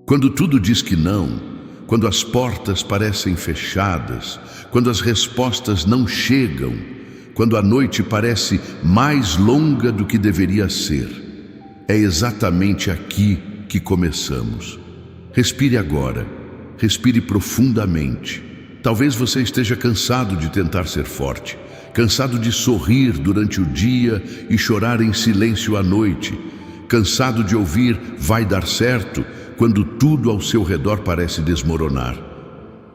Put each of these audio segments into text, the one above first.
Quando tudo diz que não, quando as portas parecem fechadas, quando as respostas não chegam, quando a noite parece mais longa do que deveria ser, é exatamente aqui que começamos. Respire agora, respire profundamente. Talvez você esteja cansado de tentar ser forte, cansado de sorrir durante o dia e chorar em silêncio à noite, cansado de ouvir "vai dar certo" quando tudo ao seu redor parece desmoronar.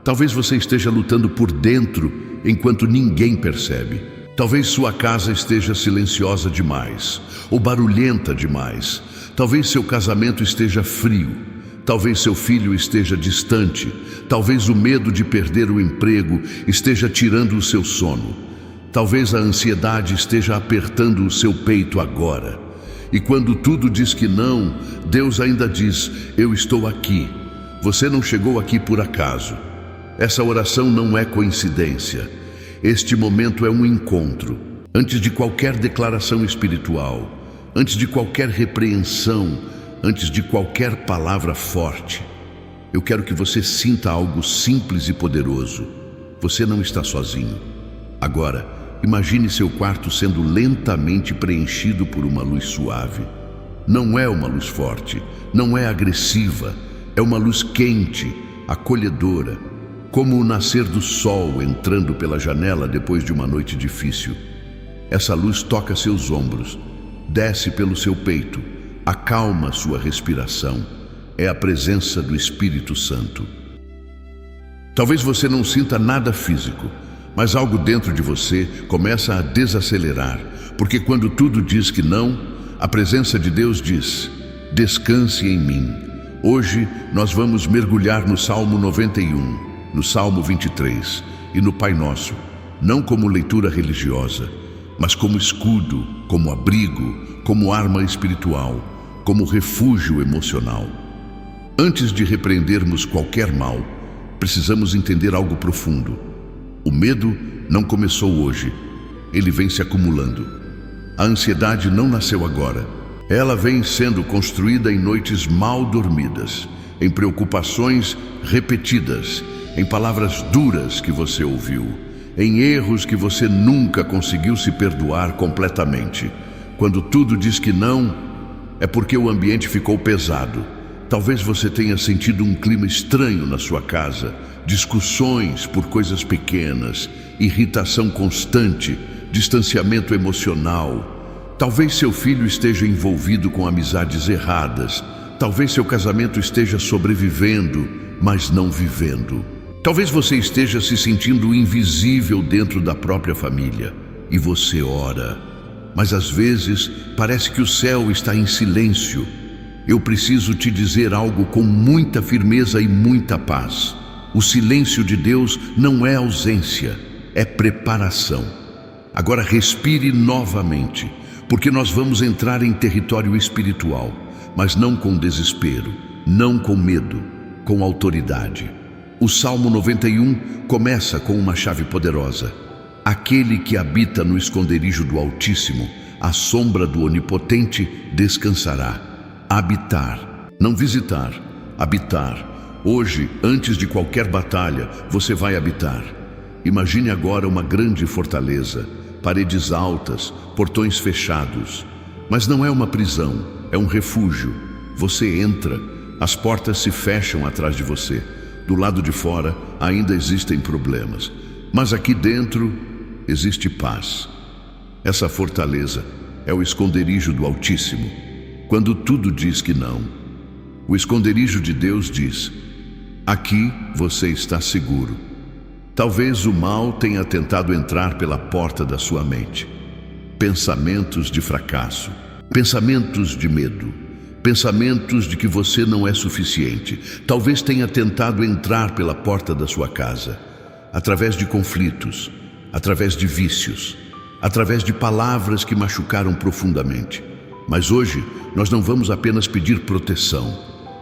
Talvez você esteja lutando por dentro enquanto ninguém percebe. Talvez sua casa esteja silenciosa demais ou barulhenta demais. Talvez seu casamento esteja frio. Talvez seu filho esteja distante. Talvez o medo de perder o emprego esteja tirando o seu sono. Talvez a ansiedade esteja apertando o seu peito agora. E quando tudo diz que não, Deus ainda diz: eu estou aqui. Você não chegou aqui por acaso. Essa oração não é coincidência. Este momento é um encontro. Antes de qualquer declaração espiritual, antes de qualquer repreensão, antes de qualquer palavra forte, eu quero que você sinta algo simples e poderoso. Você não está sozinho. Agora, imagine seu quarto sendo lentamente preenchido por uma luz suave. Não é uma luz forte, não é agressiva, é uma luz quente, acolhedora, como o nascer do sol entrando pela janela depois de uma noite difícil. Essa luz toca seus ombros, desce pelo seu peito, acalma sua respiração. É a presença do Espírito Santo. Talvez você não sinta nada físico, mas algo dentro de você começa a desacelerar, porque quando tudo diz que não, a presença de Deus diz: descanse em mim. Hoje nós vamos mergulhar no Salmo 91, no Salmo 23 e no Pai Nosso, não como leitura religiosa, mas como escudo, como abrigo, como arma espiritual, como refúgio emocional. Antes de repreendermos qualquer mal, precisamos entender algo profundo. O medo não começou hoje, ele vem se acumulando. A ansiedade não nasceu agora. Ela vem sendo construída em noites mal dormidas, em preocupações repetidas, em palavras duras que você ouviu, em erros que você nunca conseguiu se perdoar completamente. Quando tudo diz que não, é porque o ambiente ficou pesado. Talvez você tenha sentido um clima estranho na sua casa, discussões por coisas pequenas, irritação constante, distanciamento emocional. Talvez seu filho esteja envolvido com amizades erradas. Talvez seu casamento esteja sobrevivendo, mas não vivendo. Talvez você esteja se sentindo invisível dentro da própria família. E você ora, mas às vezes parece que o céu está em silêncio. Eu preciso te dizer algo com muita firmeza e muita paz. O silêncio de Deus não é ausência, é preparação. Agora respire novamente, porque nós vamos entrar em território espiritual, mas não com desespero, não com medo, com autoridade. O Salmo 91 começa com uma chave poderosa. Aquele que habita no esconderijo do Altíssimo, à sombra do Onipotente, descansará. Habitar, não visitar, habitar. Hoje, antes de qualquer batalha, você vai habitar. Imagine agora uma grande fortaleza, paredes altas, portões fechados. Mas não é uma prisão, é um refúgio. Você entra, as portas se fecham atrás de você. Do lado de fora ainda existem problemas, mas aqui dentro existe paz. Essa fortaleza é o esconderijo do Altíssimo. Quando tudo diz que não, o esconderijo de Deus diz: aqui você está seguro. Talvez o mal tenha tentado entrar pela porta da sua mente. Pensamentos de fracasso, pensamentos de medo, pensamentos de que você não é suficiente. Talvez tenha tentado entrar pela porta da sua casa, através de conflitos, através de vícios, através de palavras que machucaram profundamente. Mas hoje, nós não vamos apenas pedir proteção,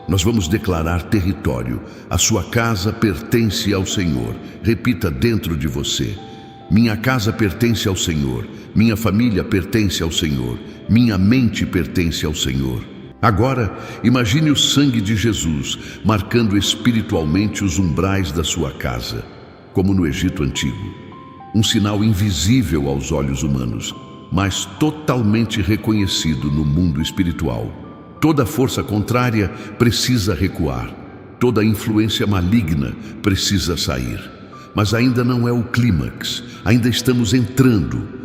nós vamos declarar território. A sua casa pertence ao Senhor. Repita dentro de você: minha casa pertence ao Senhor, minha família pertence ao Senhor, minha mente pertence ao Senhor. Agora, imagine o sangue de Jesus marcando espiritualmente os umbrais da sua casa, como no Egito Antigo. Um sinal invisível aos olhos humanos, mas totalmente reconhecido no mundo espiritual. Toda força contrária precisa recuar. Toda influência maligna precisa sair. Mas ainda não é o clímax, ainda estamos entrando.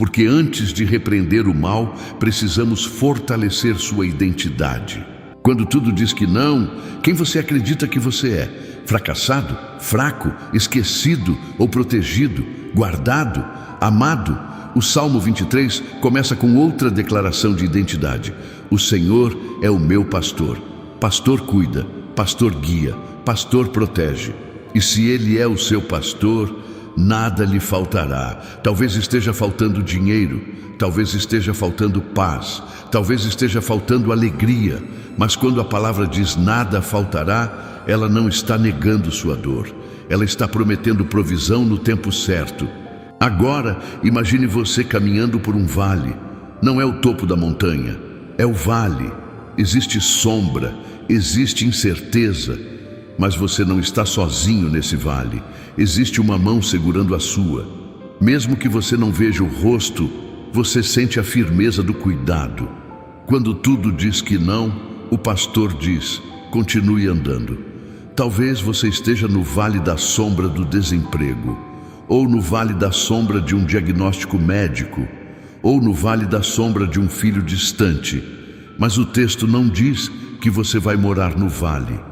Porque antes de repreender o mal, precisamos fortalecer sua identidade. Quando tudo diz que não, quem você acredita que você é? Fracassado? Fraco? Esquecido ou protegido? Guardado? Amado? O Salmo 23 começa com outra declaração de identidade. O Senhor é o meu pastor. Pastor cuida, pastor guia, pastor protege. E se Ele é o seu pastor, nada lhe faltará. Talvez esteja faltando dinheiro, talvez esteja faltando paz, talvez esteja faltando alegria, mas quando a palavra diz nada faltará, ela não está negando sua dor. Ela está prometendo provisão no tempo certo. Agora, imagine você caminhando por um vale. Não é o topo da montanha, é o vale. Existe sombra, existe incerteza, mas você não está sozinho nesse vale. Existe uma mão segurando a sua. Mesmo que você não veja o rosto, você sente a firmeza do cuidado. Quando tudo diz que não, o pastor diz: continue andando. Talvez você esteja no vale da sombra do desemprego, ou no vale da sombra de um diagnóstico médico, ou no vale da sombra de um filho distante. Mas o texto não diz que você vai morar no vale.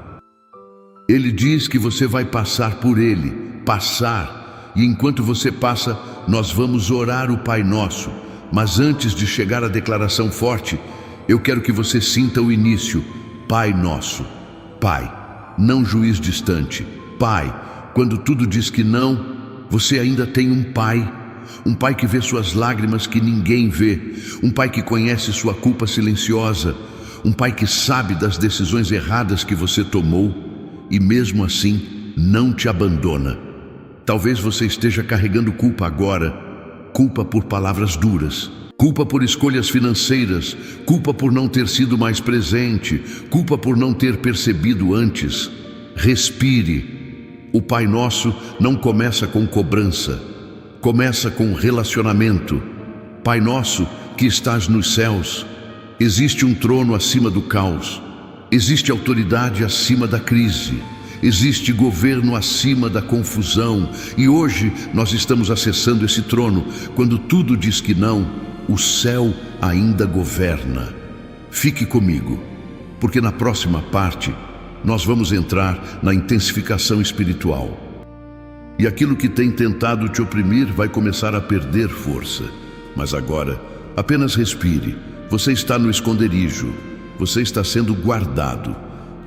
Ele diz que você vai passar por ele, passar. E enquanto você passa, nós vamos orar o Pai Nosso. Mas antes de chegar à declaração forte, eu quero que você sinta o início. Pai Nosso. Pai, não juiz distante. Pai, quando tudo diz que não, você ainda tem um pai. Um pai que vê suas lágrimas que ninguém vê. Um pai que conhece sua culpa silenciosa. Um pai que sabe das decisões erradas que você tomou e mesmo assim não te abandona. Talvez você esteja carregando culpa agora. Culpa por palavras duras. Culpa por escolhas financeiras. Culpa por não ter sido mais presente. Culpa por não ter percebido antes. Respire. O Pai Nosso não começa com cobrança. Começa com relacionamento. Pai Nosso que estás nos céus. Existe um trono acima do caos. Existe autoridade acima da crise. Existe governo acima da confusão. E hoje nós estamos acessando esse trono. Quando tudo diz que não, o céu ainda governa. Fique comigo, porque na próxima parte nós vamos entrar na intensificação espiritual. E aquilo que tem tentado te oprimir vai começar a perder força. Mas agora, apenas respire. Você está no esconderijo. Você está sendo guardado.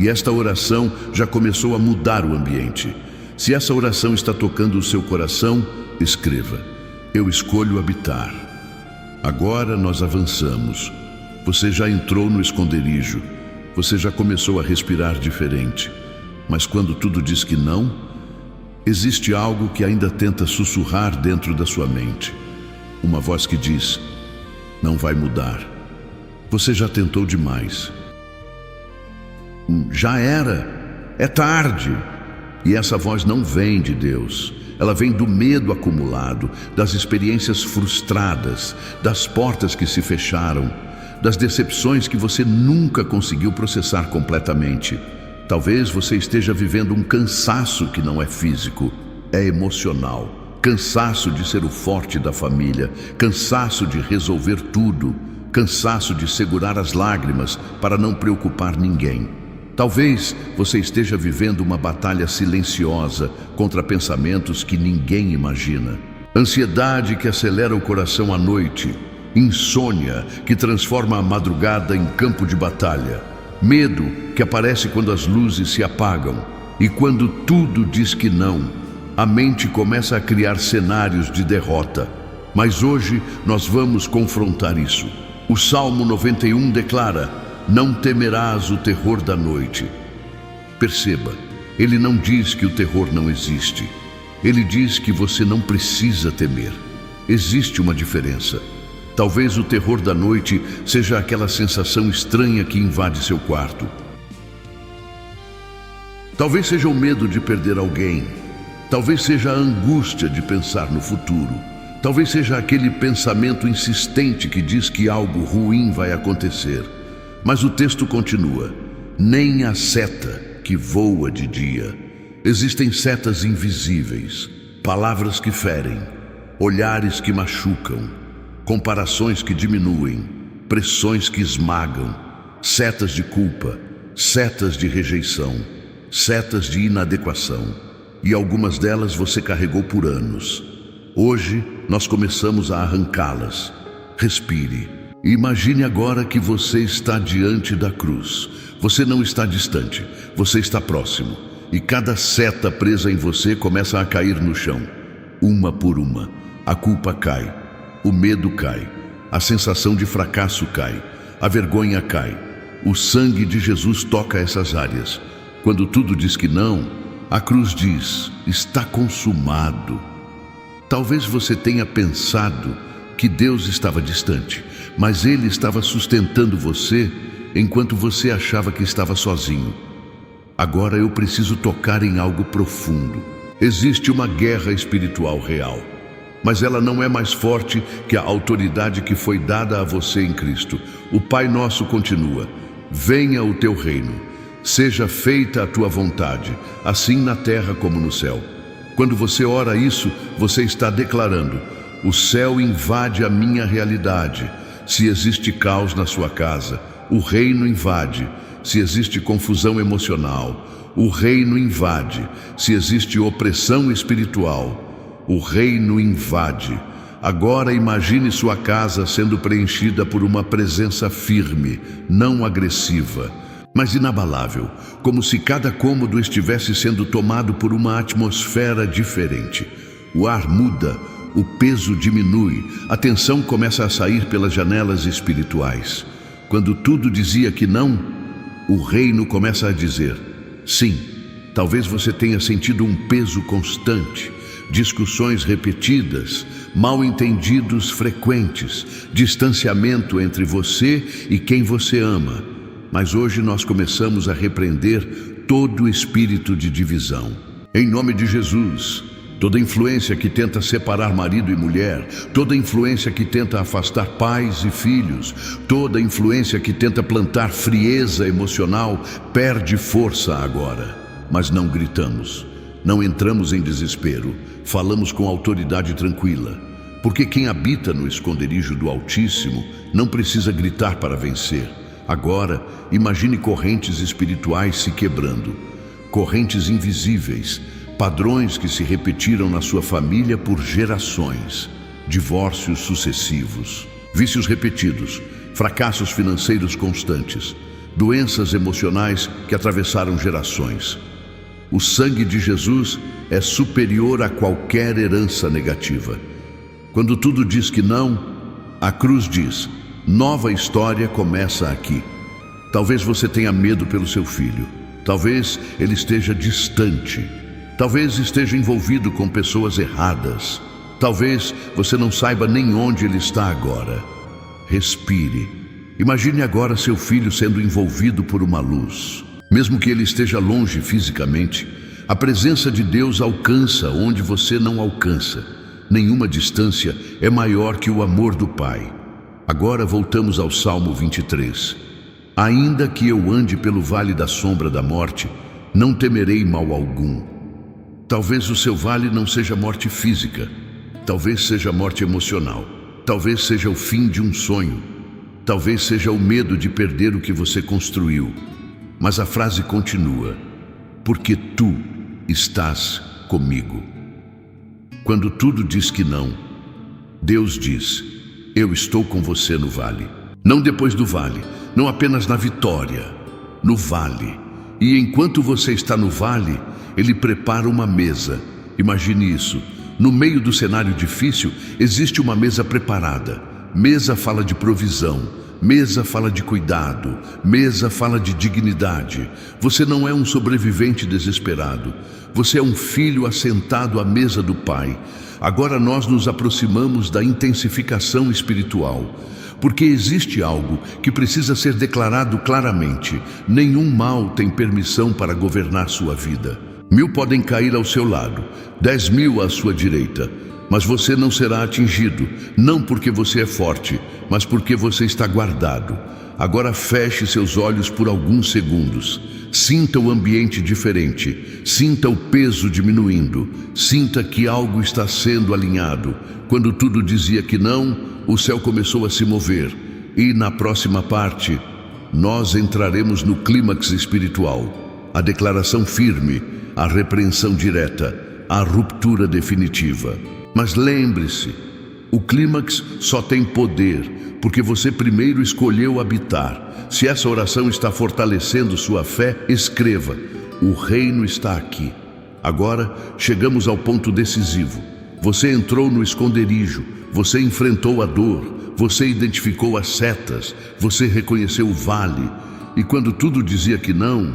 E esta oração já começou a mudar o ambiente. Se essa oração está tocando o seu coração, escreva: eu escolho habitar. Agora nós avançamos. Você já entrou no esconderijo. Você já começou a respirar diferente. Mas quando tudo diz que não, existe algo que ainda tenta sussurrar dentro da sua mente. Uma voz que diz: não vai mudar. Você já tentou demais. Já era. É tarde. E essa voz não vem de Deus. Ela vem do medo acumulado, das experiências frustradas, das portas que se fecharam, das decepções que você nunca conseguiu processar completamente. Talvez você esteja vivendo um cansaço que não é físico, é emocional. Cansaço de ser o forte da família, cansaço de resolver tudo, cansaço de segurar as lágrimas para não preocupar ninguém. Talvez você esteja vivendo uma batalha silenciosa contra pensamentos que ninguém imagina. Ansiedade que acelera o coração à noite. Insônia que transforma a madrugada em campo de batalha. Medo que aparece quando as luzes se apagam. E quando tudo diz que não, a mente começa a criar cenários de derrota. Mas hoje nós vamos confrontar isso. O Salmo 91 declara: não temerás o terror da noite. Perceba, ele não diz que o terror não existe. Ele diz que você não precisa temer. Existe uma diferença. Talvez o terror da noite seja aquela sensação estranha que invade seu quarto. Talvez seja o medo de perder alguém. Talvez seja a angústia de pensar no futuro. Talvez seja aquele pensamento insistente que diz que algo ruim vai acontecer. Mas o texto continua: nem a seta que voa de dia. Existem setas invisíveis, palavras que ferem, olhares que machucam, comparações que diminuem, pressões que esmagam, setas de culpa, setas de rejeição, setas de inadequação. E algumas delas você carregou por anos. Hoje nós começamos a arrancá-las. Respire. E imagine agora que você está diante da cruz. Você não está distante, você está próximo. E cada seta presa em você começa a cair no chão. Uma por uma. A culpa cai. O medo cai. A sensação de fracasso cai. A vergonha cai. O sangue de Jesus toca essas áreas. Quando tudo diz que não, a cruz diz: está consumado. Talvez você tenha pensado que Deus estava distante, mas Ele estava sustentando você enquanto você achava que estava sozinho. Agora eu preciso tocar em algo profundo. Existe uma guerra espiritual real, mas ela não é mais forte que a autoridade que foi dada a você em Cristo. O Pai Nosso continua: venha o teu reino, seja feita a tua vontade, assim na terra como no céu. Quando você ora isso, você está declarando: o céu invade a minha realidade. Se existe caos na sua casa, o reino invade. Se existe confusão emocional, o reino invade. Se existe opressão espiritual, o reino invade. Agora imagine sua casa sendo preenchida por uma presença firme, não agressiva, mas inabalável, como se cada cômodo estivesse sendo tomado por uma atmosfera diferente. O ar muda, o peso diminui, a tensão começa a sair pelas janelas espirituais. Quando tudo dizia que não, o reino começa a dizer sim. Talvez você tenha sentido um peso constante, discussões repetidas, mal-entendidos frequentes, distanciamento entre você e quem você ama. Mas hoje nós começamos a repreender todo o espírito de divisão. Em nome de Jesus, toda influência que tenta separar marido e mulher, toda influência que tenta afastar pais e filhos, toda influência que tenta plantar frieza emocional, perde força agora. Mas não gritamos, não entramos em desespero, falamos com autoridade tranquila. Porque quem habita no esconderijo do Altíssimo não precisa gritar para vencer. Agora, imagine correntes espirituais se quebrando, correntes invisíveis, padrões que se repetiram na sua família por gerações, divórcios sucessivos, vícios repetidos, fracassos financeiros constantes, doenças emocionais que atravessaram gerações. O sangue de Jesus é superior a qualquer herança negativa. Quando tudo diz que não, a cruz diz: nova história começa aqui. Talvez você tenha medo pelo seu filho. Talvez ele esteja distante. Talvez esteja envolvido com pessoas erradas. Talvez você não saiba nem onde ele está agora. Respire. Imagine agora seu filho sendo envolvido por uma luz. Mesmo que ele esteja longe fisicamente, a presença de Deus alcança onde você não alcança. Nenhuma distância é maior que o amor do Pai. Agora voltamos ao Salmo 23. Ainda que eu ande pelo vale da sombra da morte, não temerei mal algum. Talvez o seu vale não seja morte física, talvez seja morte emocional, talvez seja o fim de um sonho, talvez seja o medo de perder o que você construiu. Mas a frase continua: porque tu estás comigo. Quando tudo diz que não, Deus diz: eu estou com você no vale. Não depois do vale, não apenas na vitória, no vale. E enquanto você está no vale, Ele prepara uma mesa. Imagine isso. No meio do cenário difícil, existe uma mesa preparada. Mesa fala de provisão. Mesa fala de cuidado. Mesa fala de dignidade. Você não é um sobrevivente desesperado. Você é um filho assentado à mesa do Pai. Agora nós nos aproximamos da intensificação espiritual, porque existe algo que precisa ser declarado claramente. Nenhum mal tem permissão para governar sua vida. 1000 podem cair ao seu lado, 10.000 à sua direita, mas você não será atingido, não porque você é forte, mas porque você está guardado. Agora feche seus olhos por alguns segundos. Sinta o ambiente diferente, sinta o peso diminuindo, sinta que algo está sendo alinhado. Quando tudo dizia que não, o céu começou a se mover. E na próxima parte, nós entraremos no clímax espiritual. A declaração firme, a repreensão direta, a ruptura definitiva. Mas lembre-se, o clímax só tem poder porque você primeiro escolheu habitar. Se essa oração está fortalecendo sua fé, escreva: o reino está aqui. Agora chegamos ao ponto decisivo. Você entrou no esconderijo, você enfrentou a dor, você identificou as setas, você reconheceu o vale. E quando tudo dizia que não,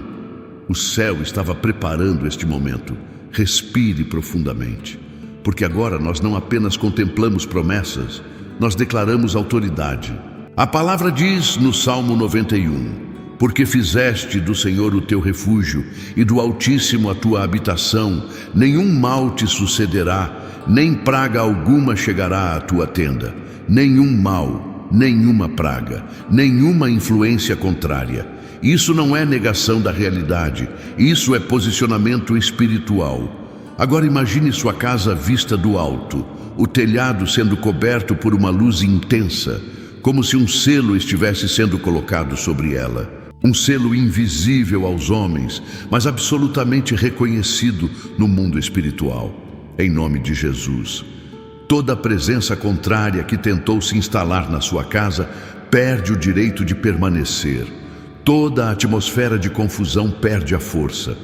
o céu estava preparando este momento. Respire profundamente, porque agora nós não apenas contemplamos promessas, nós declaramos autoridade. A palavra diz no Salmo 91: porque fizeste do Senhor o teu refúgio e do Altíssimo a tua habitação, nenhum mal te sucederá, nem praga alguma chegará à tua tenda. Nenhum mal, nenhuma praga, nenhuma influência contrária. Isso não é negação da realidade, isso é posicionamento espiritual. Agora imagine sua casa vista do alto, o telhado sendo coberto por uma luz intensa, como se um selo estivesse sendo colocado sobre ela. Um selo invisível aos homens, mas absolutamente reconhecido no mundo espiritual. Em nome de Jesus, toda presença contrária que tentou se instalar na sua casa perde o direito de permanecer. Toda a atmosfera de confusão perde a força.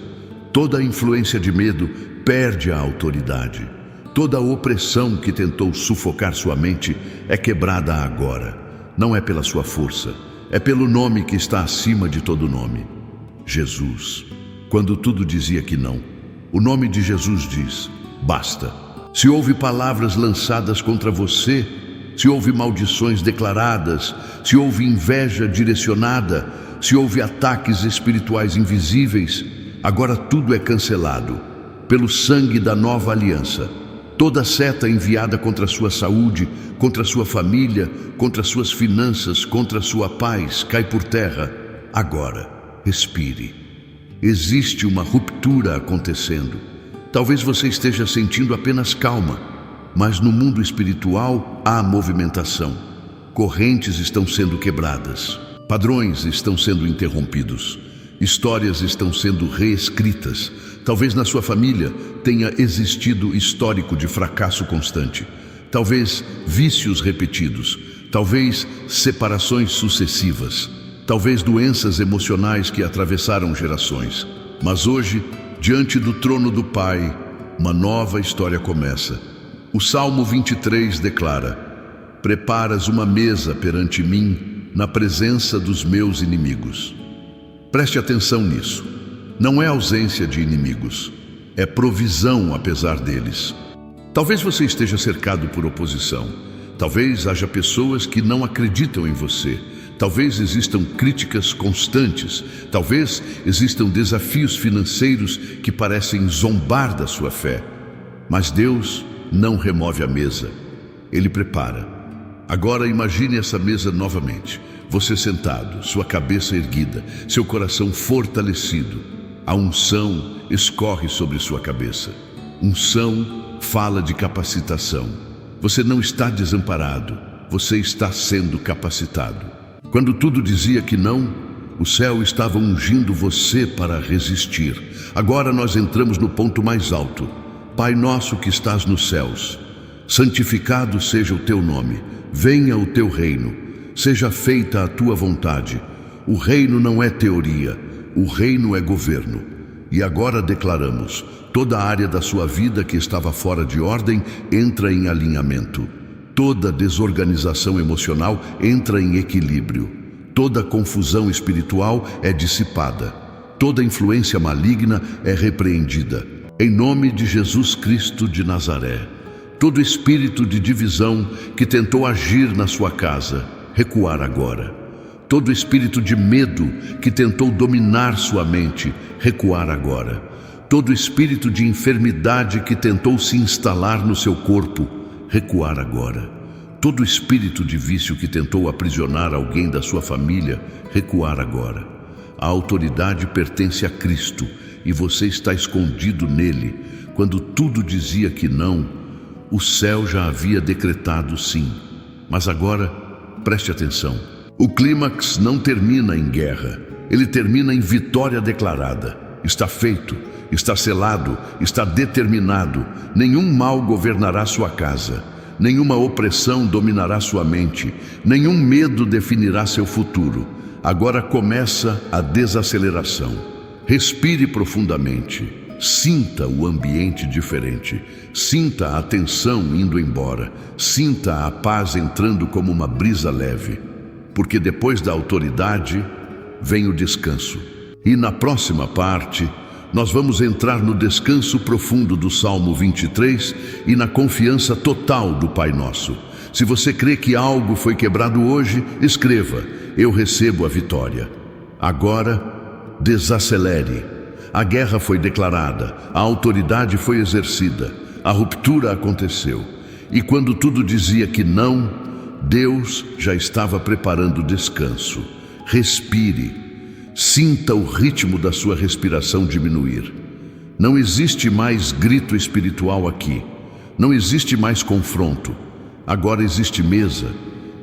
Toda a influência de medo perde a autoridade. Toda a opressão que tentou sufocar sua mente é quebrada agora. Não é pela sua força, é pelo nome que está acima de todo nome: Jesus. Quando tudo dizia que não, o nome de Jesus diz: basta. Se houve palavras lançadas contra você, se houve maldições declaradas, se houve inveja direcionada, se houve ataques espirituais invisíveis, agora tudo é cancelado pelo sangue da nova aliança. Toda seta enviada contra a sua saúde, contra a sua família, contra as suas finanças, contra a sua paz, cai por terra. Agora, respire. Existe uma ruptura acontecendo. Talvez você esteja sentindo apenas calma, mas no mundo espiritual há movimentação. Correntes estão sendo quebradas, padrões estão sendo interrompidos, histórias estão sendo reescritas. Talvez na sua família tenha existido histórico de fracasso constante, talvez vícios repetidos, talvez separações sucessivas, talvez doenças emocionais que atravessaram gerações. Mas hoje, diante do trono do Pai, uma nova história começa. O Salmo 23 declara: preparas uma mesa perante mim na presença dos meus inimigos. Preste atenção nisso. Não é ausência de inimigos, é provisão apesar deles. Talvez você esteja cercado por oposição. Talvez haja pessoas que não acreditam em você. Talvez existam críticas constantes. Talvez existam desafios financeiros que parecem zombar da sua fé. Mas Deus não remove a mesa, Ele prepara. Agora imagine essa mesa novamente. Você sentado, sua cabeça erguida, seu coração fortalecido. A unção escorre sobre sua cabeça. Unção fala de capacitação. Você não está desamparado, você está sendo capacitado. Quando tudo dizia que não, o céu estava ungindo você para resistir. Agora nós entramos no ponto mais alto. Pai nosso que estás nos céus, santificado seja o teu nome. Venha o teu reino. Seja feita a tua vontade. O reino não é teoria, o reino é governo. E agora declaramos: toda a área da sua vida que estava fora de ordem entra em alinhamento. Toda desorganização emocional entra em equilíbrio. Toda confusão espiritual é dissipada. Toda influência maligna é repreendida. Em nome de Jesus Cristo de Nazaré, Todo espírito de divisão que tentou agir na sua casa, recuar agora. Todo espírito de medo que tentou dominar sua mente, recuar agora. Todo espírito de enfermidade que tentou se instalar no seu corpo, recuar agora. Todo espírito de vício que tentou aprisionar alguém da sua família, recuar agora. A autoridade pertence a Cristo e você está escondido nele. Quando tudo dizia que não, o céu já havia decretado sim. Mas agora, preste atenção. O clímax não termina em guerra, ele termina em vitória declarada. Está feito, está selado, está determinado. Nenhum mal governará sua casa, nenhuma opressão dominará sua mente, nenhum medo definirá seu futuro. Agora começa a desaceleração. Respire profundamente, sinta o ambiente diferente, sinta a tensão indo embora, sinta a paz entrando como uma brisa leve. Porque depois da autoridade vem o descanso. E na próxima parte, nós vamos entrar no descanso profundo do Salmo 23 e na confiança total do Pai Nosso. Se você crê que algo foi quebrado hoje, escreva: eu recebo a vitória. Agora, desacelere. A guerra foi declarada, a autoridade foi exercida, a ruptura aconteceu. E quando tudo dizia que não, Deus já estava preparando o descanso. Respire, sinta o ritmo da sua respiração diminuir. Não existe mais grito espiritual aqui, não existe mais confronto. Agora existe mesa,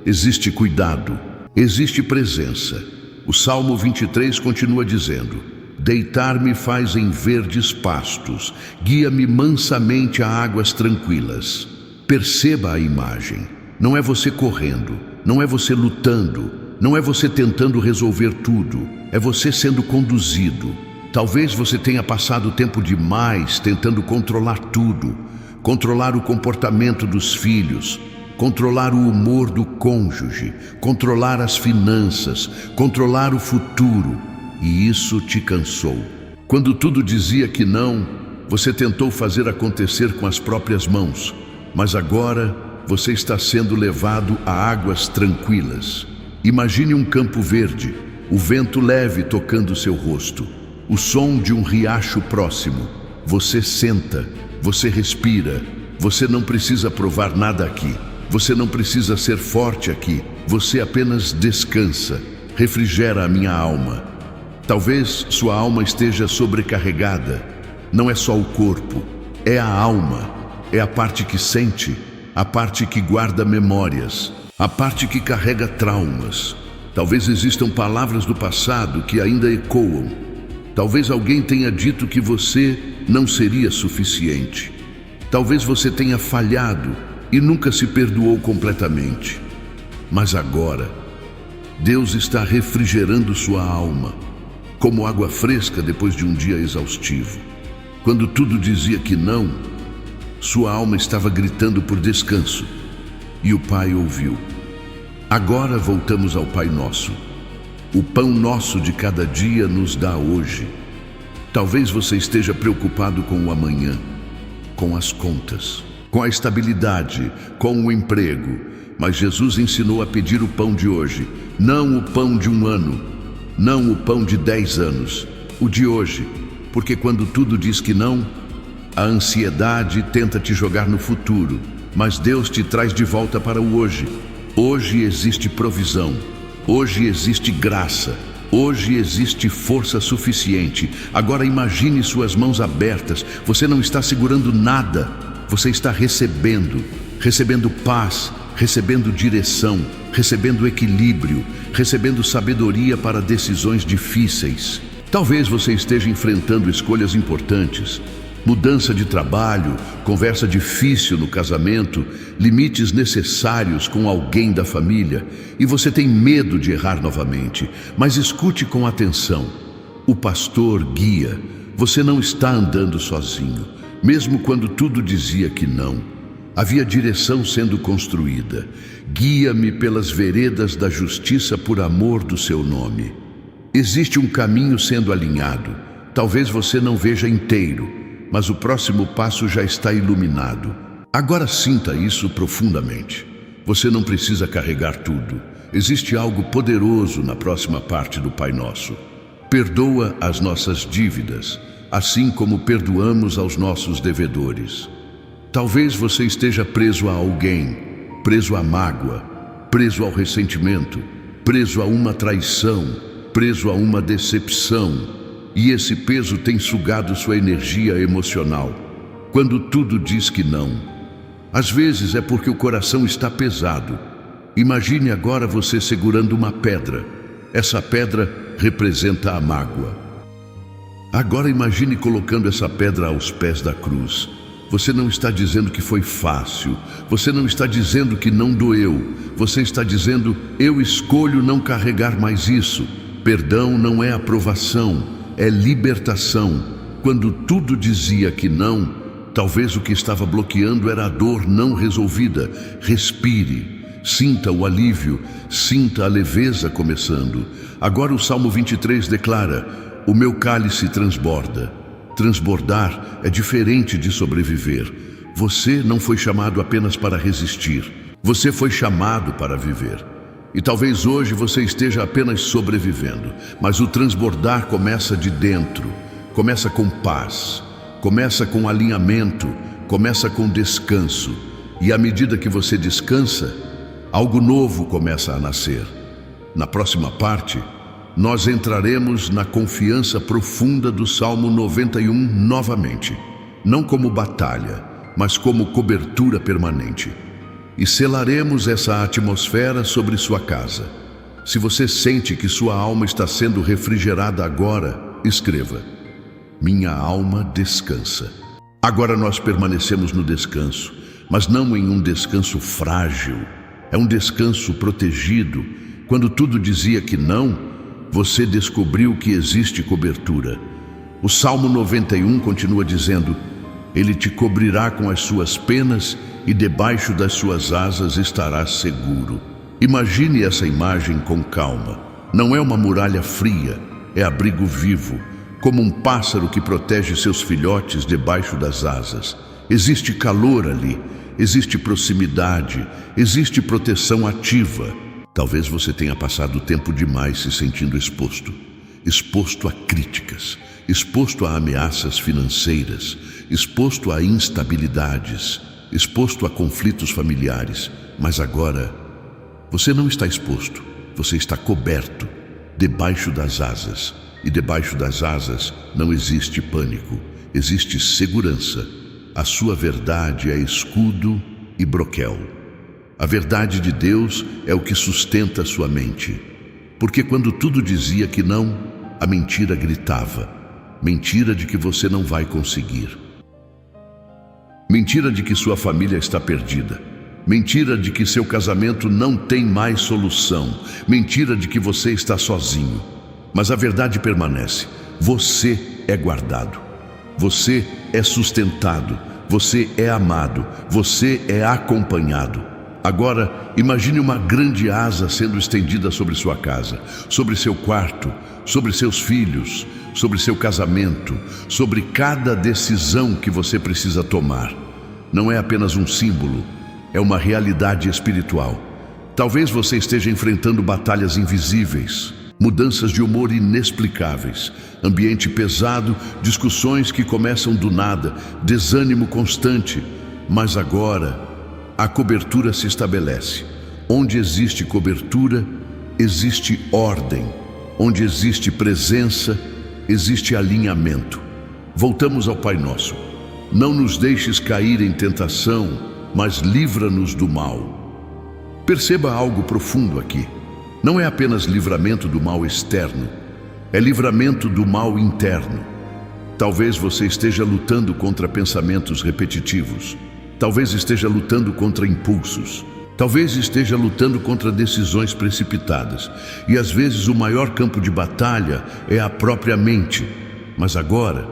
existe cuidado, existe presença. O Salmo 23 continua dizendo: deitar-me faz em verdes pastos, guia-me mansamente a águas tranquilas. Perceba a imagem. Não é você correndo, não é você lutando, não é você tentando resolver tudo, é você sendo conduzido. Talvez você tenha passado tempo demais tentando controlar tudo, controlar o comportamento dos filhos, controlar o humor do cônjuge, controlar as finanças, controlar o futuro, e isso te cansou. Quando tudo dizia que não, você tentou fazer acontecer com as próprias mãos, mas agora você está sendo levado a águas tranquilas. Imagine um campo verde, o vento leve tocando seu rosto, o som de um riacho próximo. Você senta, você respira, você não precisa provar nada aqui, você não precisa ser forte aqui, você apenas descansa, refrigera a minha alma. Talvez sua alma esteja sobrecarregada. Não é só o corpo, é a alma, é a parte que sente, a parte que guarda memórias, a parte que carrega traumas. Talvez existam palavras do passado que ainda ecoam. Talvez alguém tenha dito que você não seria suficiente. Talvez você tenha falhado e nunca se perdoou completamente. Mas agora, Deus está refrigerando sua alma, como água fresca depois de um dia exaustivo. Quando tudo dizia que não, sua alma estava gritando por descanso, e o Pai ouviu. Agora voltamos ao Pai Nosso. O pão nosso de cada dia nos dá hoje. Talvez você esteja preocupado com o amanhã, com as contas, com a estabilidade, com o emprego, mas Jesus ensinou a pedir o pão de hoje, não o pão de um ano, não o pão de 10 anos, o de hoje, porque quando tudo diz que não, a ansiedade tenta te jogar no futuro, mas Deus te traz de volta para o hoje. Hoje existe provisão, hoje existe graça, hoje existe força suficiente. Agora imagine suas mãos abertas, você não está segurando nada, você está recebendo paz, recebendo direção, recebendo equilíbrio, recebendo sabedoria para decisões difíceis. Talvez você esteja enfrentando escolhas importantes, mudança de trabalho, conversa difícil no casamento, limites necessários com alguém da família, e você tem medo de errar novamente. Mas escute com atenção. O pastor guia. Você não está andando sozinho. Mesmo quando tudo dizia que não, havia direção sendo construída. Guia-me pelas veredas da justiça por amor do seu nome. Existe um caminho sendo alinhado. Talvez você não veja inteiro, mas o próximo passo já está iluminado. Agora sinta isso profundamente. Você não precisa carregar tudo. Existe algo poderoso na próxima parte do Pai Nosso. Perdoa as nossas dívidas, assim como perdoamos aos nossos devedores. Talvez você esteja preso a alguém, preso à mágoa, preso ao ressentimento, preso a uma traição, preso a uma decepção, e esse peso tem sugado sua energia emocional. Quando tudo diz que não, às vezes é porque o coração está pesado. Imagine agora você segurando uma pedra. Essa pedra representa a mágoa. Agora imagine colocando essa pedra aos pés da cruz. Você não está dizendo que foi fácil. Você não está dizendo que não doeu. Você está dizendo: eu escolho não carregar mais isso. Perdão não é aprovação, é libertação. Quando tudo dizia que não, talvez o que estava bloqueando era a dor não resolvida. Respire, sinta o alívio, sinta a leveza começando. Agora o Salmo 23 declara: o meu cálice transborda. Transbordar é diferente de sobreviver. Você não foi chamado apenas para resistir. Você foi chamado para viver. E talvez hoje você esteja apenas sobrevivendo, mas o transbordar começa de dentro. Começa com paz, começa com alinhamento, começa com descanso. E à medida que você descansa, algo novo começa a nascer. Na próxima parte, nós entraremos na confiança profunda do Salmo 91 novamente, não como batalha, mas como cobertura permanente. E selaremos essa atmosfera sobre sua casa. Se você sente que sua alma está sendo refrigerada agora, escreva: minha alma descansa. Agora nós permanecemos no descanso, mas não em um descanso frágil. É um descanso protegido. Quando tudo dizia que não, você descobriu que existe cobertura. O Salmo 91 continua dizendo: ele te cobrirá com as suas penas e debaixo das suas asas estarás seguro. Imagine essa imagem com calma. Não é uma muralha fria, é abrigo vivo, como um pássaro que protege seus filhotes debaixo das asas. Existe calor ali, existe proximidade, existe proteção ativa. Talvez você tenha passado tempo demais se sentindo exposto. Exposto a críticas, exposto a ameaças financeiras, exposto a instabilidades, exposto a conflitos familiares. Mas agora, você não está exposto, você está coberto, debaixo das asas. E debaixo das asas não existe pânico, existe segurança. A sua verdade é escudo e broquel. A verdade de Deus é o que sustenta a sua mente. Porque quando tudo dizia que não, a mentira gritava. Mentira de que você não vai conseguir. Mentira de que sua família está perdida. Mentira de que seu casamento não tem mais solução. Mentira de que você está sozinho. Mas a verdade permanece. Você é guardado. Você é sustentado. Você é amado. Você é acompanhado. Agora, imagine uma grande asa sendo estendida sobre sua casa, sobre seu quarto, sobre seus filhos, sobre seu casamento, sobre cada decisão que você precisa tomar. Não é apenas um símbolo, é uma realidade espiritual. Talvez você esteja enfrentando batalhas invisíveis, mudanças de humor inexplicáveis, ambiente pesado, discussões que começam do nada, desânimo constante. Mas agora, a cobertura se estabelece. Onde existe cobertura, existe ordem. Onde existe presença, existe alinhamento. Voltamos ao Pai Nosso. Não nos deixes cair em tentação, mas livra-nos do mal. Perceba algo profundo aqui. Não é apenas livramento do mal externo, é livramento do mal interno. Talvez você esteja lutando contra pensamentos repetitivos. Talvez esteja lutando contra impulsos. Talvez esteja lutando contra decisões precipitadas. E às vezes o maior campo de batalha é a própria mente. Mas agora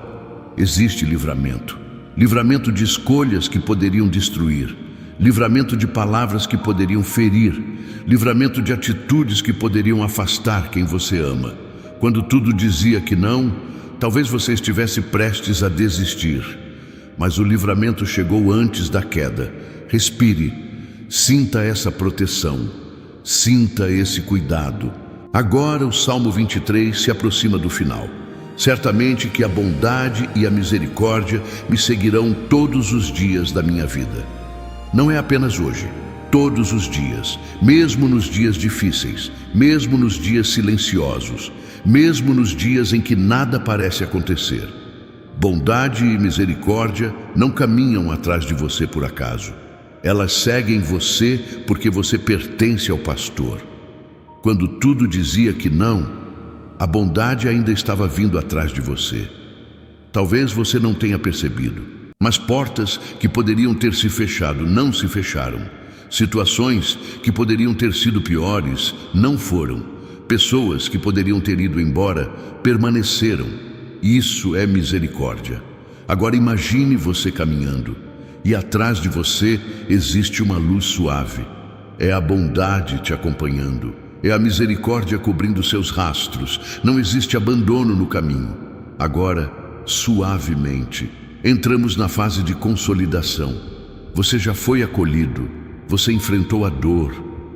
existe livramento. Livramento de escolhas que poderiam destruir. Livramento de palavras que poderiam ferir. Livramento de atitudes que poderiam afastar quem você ama. Quando tudo dizia que não, talvez você estivesse prestes a desistir. mas o livramento chegou antes da queda. Respire, sinta essa proteção, sinta esse cuidado. Agora o Salmo 23 se aproxima do final. Certamente que a bondade e a misericórdia me seguirão todos os dias da minha vida. Não é apenas hoje, todos os dias, mesmo nos dias difíceis, mesmo nos dias silenciosos, mesmo nos dias em que nada parece acontecer. Bondade e misericórdia não caminham atrás de você por acaso. Elas seguem você porque você pertence ao pastor. Quando tudo dizia que não, a bondade ainda estava vindo atrás de você. Talvez você não tenha percebido, mas portas que poderiam ter se fechado não se fecharam. Situações que poderiam ter sido piores não foram. Pessoas que poderiam ter ido embora permaneceram. Isso é misericórdia. Agora imagine você caminhando e atrás de você existe uma luz suave. É a bondade te acompanhando. É a misericórdia cobrindo seus rastros. Não existe abandono no caminho. Agora, suavemente, entramos na fase de consolidação. Você já foi acolhido. Você enfrentou a dor.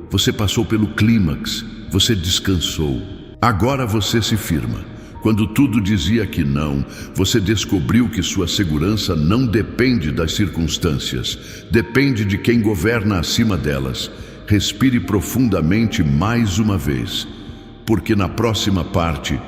Você passou pelo clímax. Você descansou. Agora você se firma. Quando tudo dizia que não, você descobriu que sua segurança não depende das circunstâncias. Depende de quem governa acima delas. Respire profundamente mais uma vez, porque na próxima parte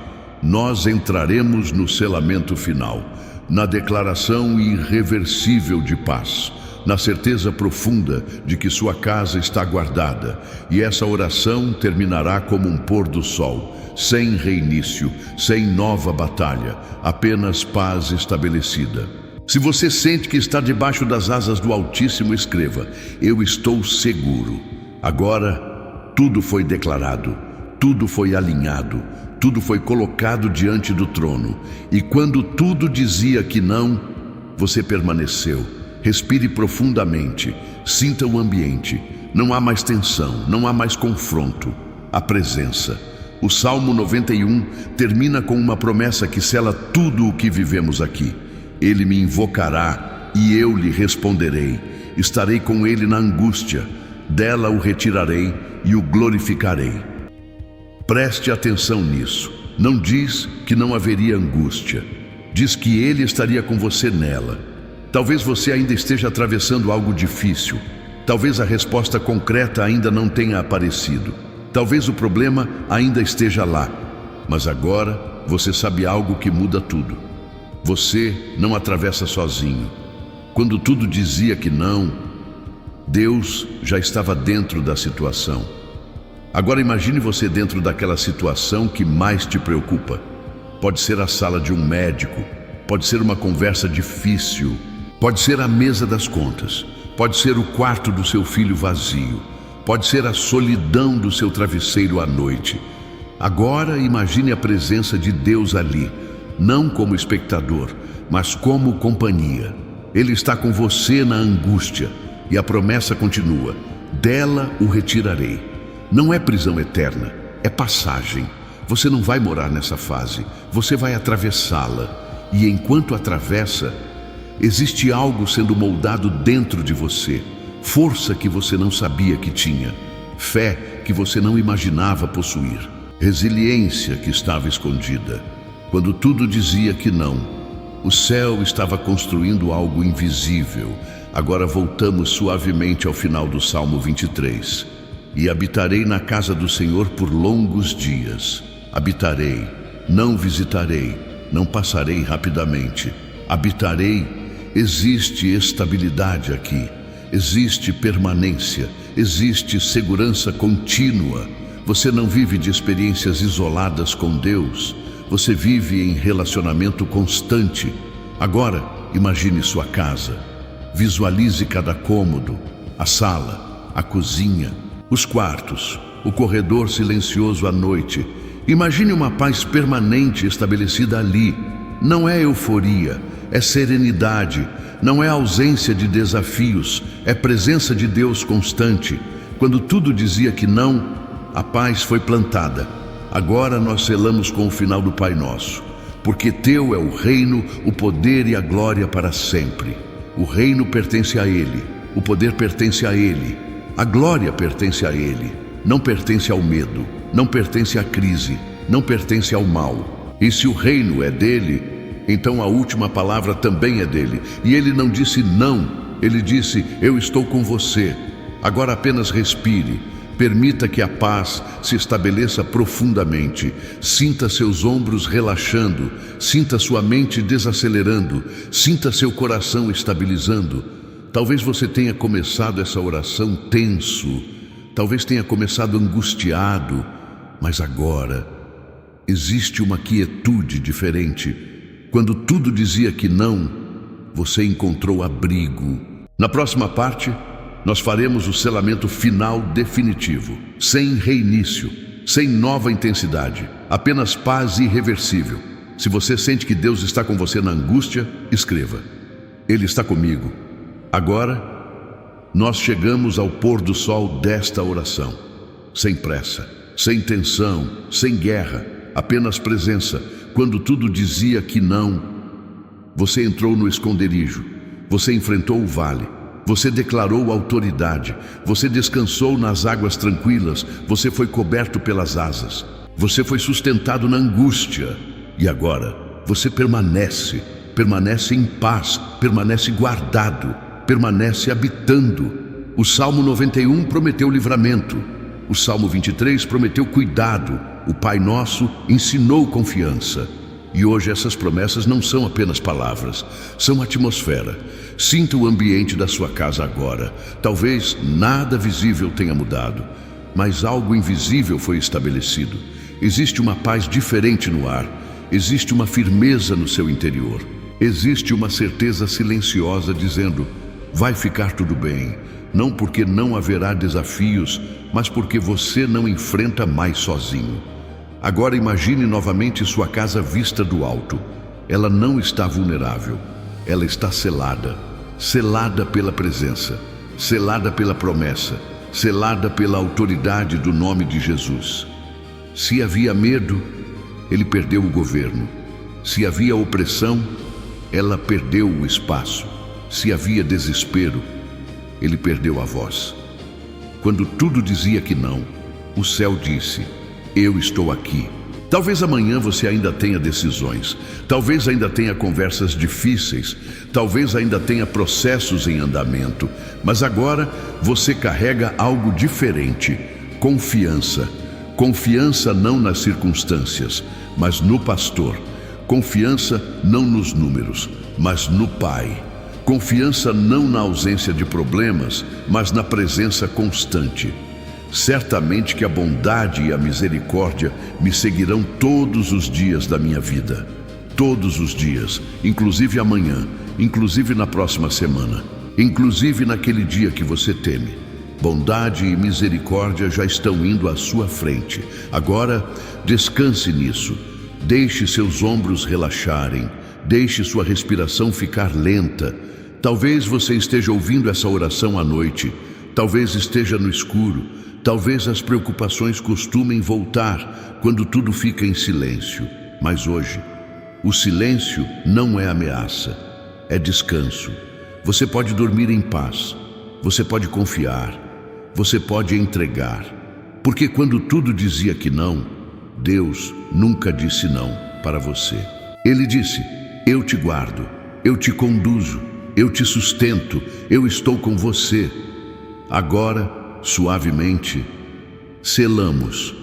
nós entraremos no selamento final, na declaração irreversível de paz, na certeza profunda de que sua casa está guardada, e essa oração terminará como um pôr do sol, sem reinício, sem nova batalha, apenas paz estabelecida. Se você sente que está debaixo das asas do Altíssimo, escreva: eu estou seguro. Agora, tudo foi declarado, tudo foi alinhado, tudo foi colocado diante do trono. E quando tudo dizia que não, você permaneceu. Respire profundamente, sinta o ambiente. Não há mais tensão, não há mais confronto. A presença. O Salmo 91 termina com uma promessa que sela tudo o que vivemos aqui. Ele me invocará e eu lhe responderei. Estarei com ele na angústia. Dela o retirarei e o glorificarei. Preste atenção nisso. Não diz que não haveria angústia. Diz que ele estaria com você nela. Talvez você ainda esteja atravessando algo difícil. Talvez a resposta concreta ainda não tenha aparecido. Talvez o problema ainda esteja lá. Mas agora você sabe algo que muda tudo. Você não atravessa sozinho. Quando tudo dizia que não, Deus já estava dentro da situação. Agora imagine você dentro daquela situação que mais te preocupa. Pode ser a sala de um médico, pode ser uma conversa difícil, pode ser a mesa das contas, pode ser o quarto do seu filho vazio, pode ser a solidão do seu travesseiro à noite. Agora imagine a presença de Deus ali, não como espectador, mas como companhia. Ele está com você na angústia. E a promessa continua: dela o retirarei. Não é prisão eterna, é passagem. Você não vai morar nessa fase, você vai atravessá-la. E enquanto atravessa, existe algo sendo moldado dentro de você. Força que você não sabia que tinha. Fé que você não imaginava possuir. Resiliência que estava escondida. Quando tudo dizia que não, o céu estava construindo algo invisível. Agora voltamos suavemente ao final do Salmo 23. E habitarei na casa do Senhor por longos dias. Habitarei, não visitarei, não passarei rapidamente. Habitarei, existe estabilidade aqui. Existe permanência, existe segurança contínua. Você não vive de experiências isoladas com Deus. Você vive em relacionamento constante. Agora, imagine sua casa. Visualize cada cômodo, a sala, a cozinha, os quartos, o corredor silencioso à noite. Imagine uma paz permanente estabelecida ali. Não é euforia, é serenidade. Não é ausência de desafios, é presença de Deus constante. Quando tudo dizia que não, a paz foi plantada. Agora nós selamos com o final do Pai Nosso. porque teu é o reino, o poder e a glória para sempre. O reino pertence a Ele, o poder pertence a Ele, a glória pertence a Ele, não pertence ao medo, não pertence à crise, não pertence ao mal. E se o reino é dele, então a última palavra também é dele. E ele não disse não, ele disse: eu estou com você. Agora apenas respire, permita que a paz se estabeleça profundamente. Sinta seus ombros relaxando, sinta sua mente desacelerando, sinta seu coração estabilizando. Talvez você tenha começado essa oração tenso, talvez tenha começado angustiado, mas agora existe uma quietude diferente. Quando tudo dizia que não, você encontrou abrigo. Na próxima parte, nós faremos o selamento final definitivo, sem reinício, sem nova intensidade, apenas paz irreversível. Se você sente que Deus está com você na angústia, escreva: Ele está comigo. Agora, nós chegamos ao pôr do sol desta oração, sem pressa, sem tensão, sem guerra, apenas presença. Quando tudo dizia que não, você entrou no esconderijo, você enfrentou o vale, você declarou autoridade, você descansou nas águas tranquilas, você foi coberto pelas asas, você foi sustentado na angústia. E agora, você permanece em paz, permanece guardado, permanece habitando. O Salmo 91 prometeu livramento, o Salmo 23 prometeu cuidado, o Pai Nosso ensinou confiança. E hoje essas promessas não são apenas palavras, são atmosfera. Sinta o ambiente da sua casa agora. Talvez nada visível tenha mudado, mas algo invisível foi estabelecido. Existe uma paz diferente no ar, existe uma firmeza no seu interior. Existe uma certeza silenciosa dizendo: vai ficar tudo bem. Não porque não haverá desafios, mas porque você não enfrenta mais sozinho. Agora imagine novamente sua casa vista do alto. Ela não está vulnerável, ela está selada. Selada pela presença, selada pela promessa, selada pela autoridade do nome de Jesus. Se havia medo, ele perdeu o governo. Se havia opressão, ela perdeu o espaço. Se havia desespero, ele perdeu a voz. Quando tudo dizia que não, o céu disse: eu estou aqui. Talvez amanhã você ainda tenha decisões, talvez ainda tenha conversas difíceis, talvez ainda tenha processos em andamento, mas agora você carrega algo diferente: confiança. Confiança não nas circunstâncias, mas no pastor. Confiança não nos números, mas no Pai. Confiança não na ausência de problemas, mas na presença constante. Certamente que a bondade e a misericórdia me seguirão todos os dias da minha vida. Todos os dias, inclusive amanhã, inclusive na próxima semana, inclusive naquele dia que você teme. Bondade e misericórdia já estão indo à sua frente. Agora, descanse nisso. Deixe seus ombros relaxarem. Deixe sua respiração ficar lenta. Talvez você esteja ouvindo essa oração à noite. Talvez esteja no escuro. Talvez as preocupações costumem voltar quando tudo fica em silêncio. Mas hoje, o silêncio não é ameaça, é descanso. Você pode dormir em paz. Você pode confiar. Você pode entregar. Porque quando tudo dizia que não, Deus nunca disse não para você. Ele disse: eu te guardo, eu te conduzo, eu te sustento, eu estou com você. Agora, suavemente, selamos.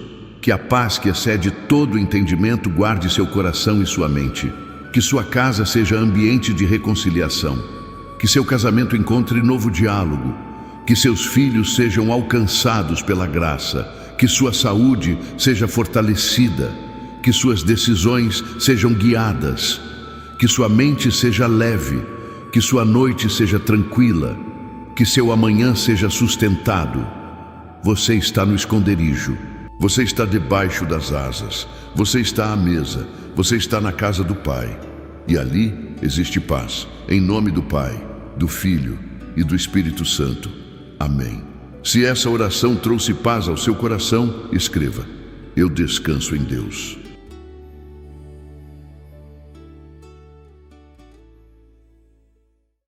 Que a paz que excede todo entendimento guarde seu coração e sua mente. Que sua casa seja ambiente de reconciliação. Que seu casamento encontre novo diálogo. Que seus filhos sejam alcançados pela graça. Que sua saúde seja fortalecida. Que suas decisões sejam guiadas. Que sua mente seja leve. Que sua noite seja tranquila. Que seu amanhã seja sustentado. Você está no esconderijo. Você está debaixo das asas. Você está à mesa. Você está na casa do Pai. E ali existe paz. Em nome do Pai, do Filho e do Espírito Santo. Amém. Se essa oração trouxe paz ao seu coração, escreva: eu descanso em Deus.